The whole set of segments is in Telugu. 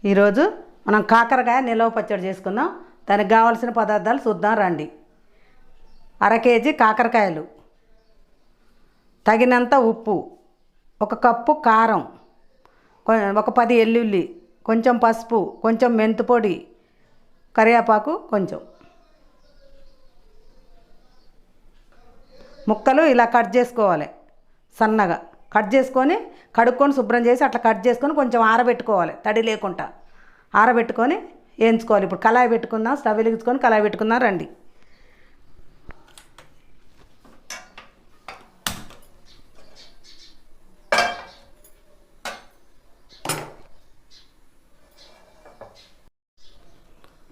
ఈరోజు మనం కాకరకాయ నిలవ పచ్చడి చేసుకుందాం. దానికి కావాల్సిన పదార్థాలు చూద్దాం రండి. అర కేజీ కాకరకాయలు, తగినంత ఉప్పు, ఒక కప్పు కారం, ఒక 10 ఎల్లుల్లి, కొంచెం పసుపు, కొంచెం మెంతు పొడి, కరివేపాకు కొంచెం. ముక్కలు ఇలా కట్ చేసుకోవాలి, సన్నగా కట్ చేసుకొని కడుక్కొని శుభ్రం చేసి అట్లా కట్ చేసుకొని కొంచెం ఆరబెట్టుకోవాలి, తడి లేకుండా ఆరబెట్టుకొని వేయించుకోవాలి. ఇప్పుడు కళాయి పెట్టుకుందాం, స్టవ్ వెలిగించుకొని కళాయి పెట్టుకుందాం రండి.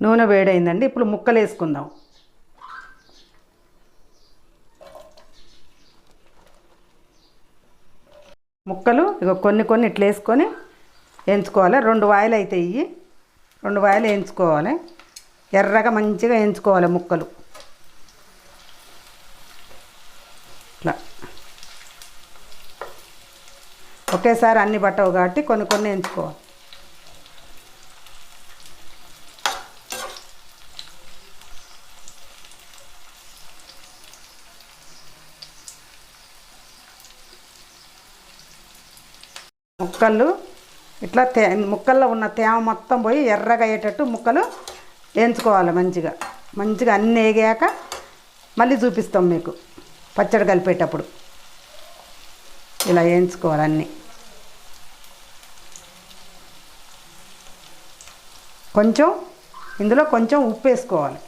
నూనె వేడైందండి, ఇప్పుడు ముక్కలు వేసుకుందాం. ముక్కలు ఇక కొన్ని ఇట్లా వేసుకొని వేయించుకోవాలి. 2 వాయిలు అయితే ఇవి 2 వాయిలు వేయించుకోవాలి. ఎర్రగా మంచిగా వేయించుకోవాలి ముక్కలు. ఇట్లా ఒకేసారి అన్ని పట్టవు కాబట్టి కొన్ని వేయించుకోవాలి. ముక్కలు ఇట్లా ముక్కల్లో ఉన్న తేమ మొత్తం పోయి ఎర్రగా అయ్యేటట్టు ముక్కలు వేయించుకోవాలి. మంచిగా అన్నీ వేగాక మళ్ళీ చూపిస్తాం మీకు పచ్చడి కలిపేటప్పుడు. ఇలా వేయించుకోవాలి అన్నీ. ఇందులో కొంచెం ఉప్పు వేసుకోవాలి.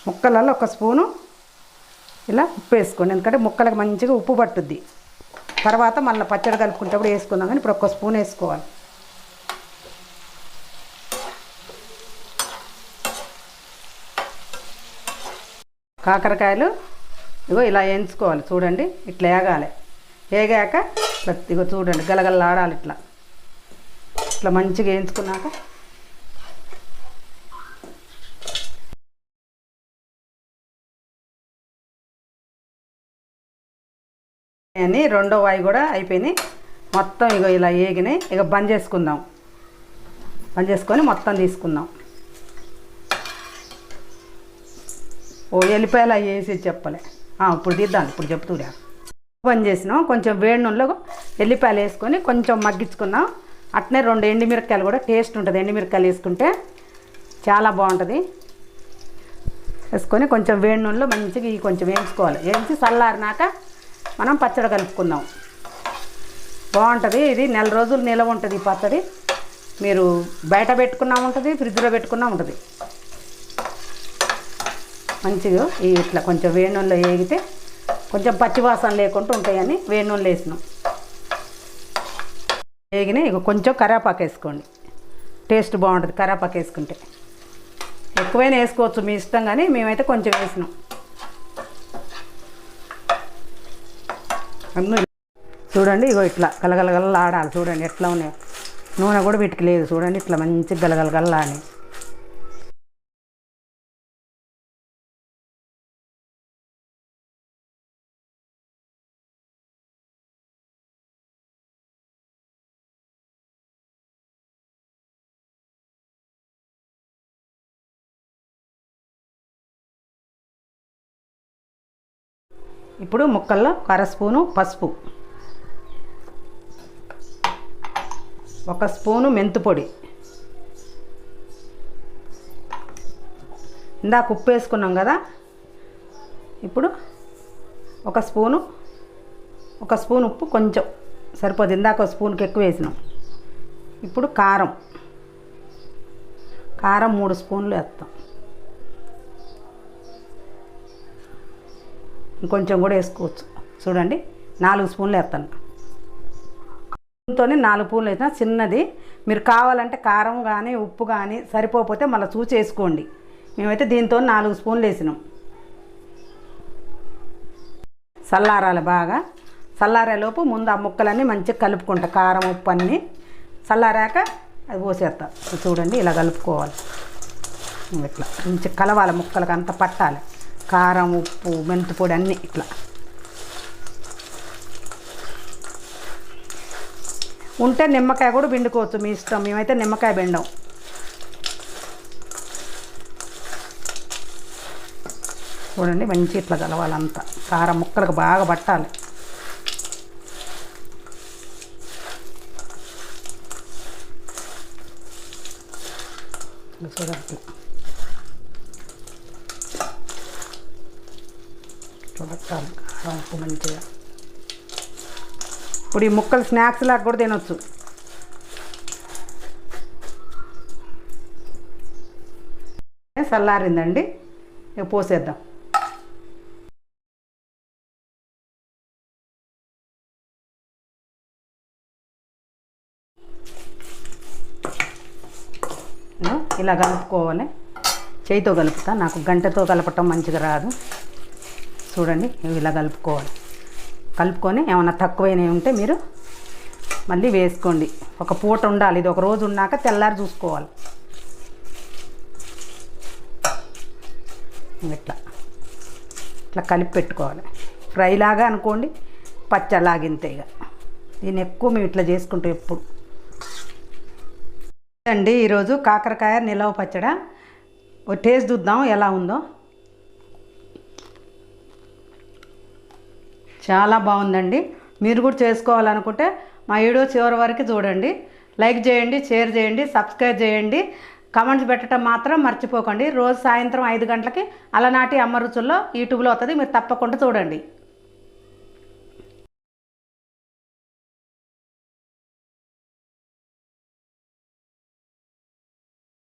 ముక్కలలో 1 స్పూను ఇలా ఉప్పు వేసుకోండి, ఎందుకంటే ముక్కలకు మంచిగా ఉప్పు పట్టుద్ది. తర్వాత మళ్ళీ పచ్చడి కలుపుకుంటప్పుడు వేసుకుందాం, కానీ ఇప్పుడు 1 స్పూన్ వేసుకోవాలి. కాకరకాయలు ఇగో ఇలా వేయించుకోవాలి. చూడండి ఇట్లా వేగాలి. వేగాక ఇగో చూడండి గలగలలాడాలి. ఇట్లా మంచిగా వేయించుకున్నాక అని 2వ వాయి కూడా అయిపోయినాయి. మొత్తం ఇగో ఇలా వేగినాయి. ఇక బంద్ చేసుకుందాం. బంద్ చేసుకొని మొత్తం తీసుకుందాం. ఎల్లిపాయలు అవి వేసి చెప్పలే, ఇప్పుడు తీద్దాం. ఇప్పుడు చెప్తురా. బంద్ చేసినాం. కొంచెం వేడి నూనెలో ఎల్లిపాయలు వేసుకొని కొంచెం మగ్గించుకున్నాం. అట్నే 2 ఎండుమిరపకాయలు కూడా టేస్ట్ ఉంటుంది. ఎండుమిరపకాయలు వేసుకుంటే చాలా బాగుంటుంది. వేసుకొని కొంచెం వేడి నూనెలో మంచిగా కొంచెం వేయించుకోవాలి. వేయించి చల్లారినాక మనం పచ్చడి కలుపుకుందాం. బాగుంటుంది. ఇది 1 నెల రోజులు నిలవ ఉంటుంది. ఈ పచ్చడి మీరు బయట పెట్టుకున్నా ఉంటుంది, ఫ్రిడ్జ్లో పెట్టుకున్నా ఉంటుంది. మంచిగా ఇట్లా కొంచెం వేడి నూనెలో వేగితే కొంచెం పచ్చివాసన లేకుండా ఉంటాయని వేడి నూనెలో వేసినాం. వేగినాయి. ఇక కొంచెం కరివేపాకు వేసుకోండి, టేస్ట్ బాగుంటుంది. కరివేపాకు వేసుకుంటే ఎక్కువైనా వేసుకోవచ్చు, మీ ఇష్టం, కానీ మేమైతే కొంచెం వేసినాం. చూడండి ఇగో ఇట్లా గలగలగల ఆడాలి. చూడండి ఎట్లా ఉన్నాయో. నూనె కూడా వీటికి లేదు. చూడండి ఇట్లా మంచి గలగలగల అని. ఇప్పుడు ముక్కల్లో 1/2 స్పూను పసుపు, 1 స్పూను మెంతు పొడి, ఇందాక ఉప్పు వేసుకున్నాం కదా, ఇప్పుడు 1 స్పూను ఉప్పు కొంచెం సరిపోదు. ఇందాక 1 స్పూన్కి ఎక్కువ వేసినాం. ఇప్పుడు కారం 3 స్పూన్లు వేస్తాం. ఇంకొంచెం కూడా వేసుకోవచ్చు. చూడండి 4 స్పూన్లు వేస్తాను. దీంతో 4 స్పూన్లు వేసినా చిన్నది. మీరు కావాలంటే కారం కానీ ఉప్పు కానీ సరిపోతే మళ్ళీ చూసి వేసుకోండి. మేమైతే దీంతో 4 స్పూన్లు వేసినాం. చల్లారాలి బాగా. చల్లారేలోపు ముందు ఆ ముక్కలన్నీ మంచిగా కలుపుకుంటా. కారం ఉప్పు అన్నీ చల్లారాక అది పోసేస్తా. చూడండి ఇలా కలుపుకోవాలి. ఇట్లా మంచిగా కలవాలి, ముక్కలకు అంతా పట్టాలి. కారం ఉప్పు మెంతు పొడి అన్నీ ఇట్లా ఉంటే నిమ్మకాయ కూడా పిండుకోవచ్చు, మీ ఇష్టం. మేమైతే నిమ్మకాయ పిండం. చూడండి మంచి ఇట్లా కలవాలంతా, కారం ముక్కలకు బాగా పట్టాలి. చూడండి చూడటాలి కారం ఉప్పు మంచిగా. ఇప్పుడు ఈ ముక్కలు స్నాక్స్ లాగా కూడా తినొచ్చు. చల్లారిందండి, ఇక పోసేద్దాం. ఇలా కలుపుకోవాలి, చేయితో కలుపుతా, నాకు గంటతో కలపటం మంచిగా రాదు. చూడండి ఇలా కలుపుకోవాలి. కలుపుకొని ఏమైనా తక్కువైనవి ఉంటే మీరు మళ్ళీ వేసుకోండి. ఒక పూట ఉండాలి, ఇది ఒక రోజు ఉన్నాక తెల్లారి చూసుకోవాలి. ఇట్లా ఇట్లా కలిపి పెట్టుకోవాలి. ఫ్రైలాగా అనుకోండి, పచ్చలాగింతే. ఇక దీన్ని ఎక్కువ మేము ఇట్లా చేసుకుంటాం ఎప్పుడు. అండి ఈరోజు కాకరకాయ నిలవ పచ్చడి. ఒక టేస్ట్ చూద్దాం ఎలా ఉందో. చాలా బాగుందండి. మీరు కూడా చేసుకోవాలనుకుంటే మా వీడియో చివరి వరకు చూడండి. లైక్ చేయండి, షేర్ చేయండి, సబ్స్క్రైబ్ చేయండి, కామెంట్స్ పెట్టడం మాత్రం మర్చిపోకండి. రోజు సాయంత్రం 5 గంటలకి అలనాటి అమ్మ రుచుల్లో యూట్యూబ్లో వస్తుంది, మీరు తప్పకుండా చూడండి.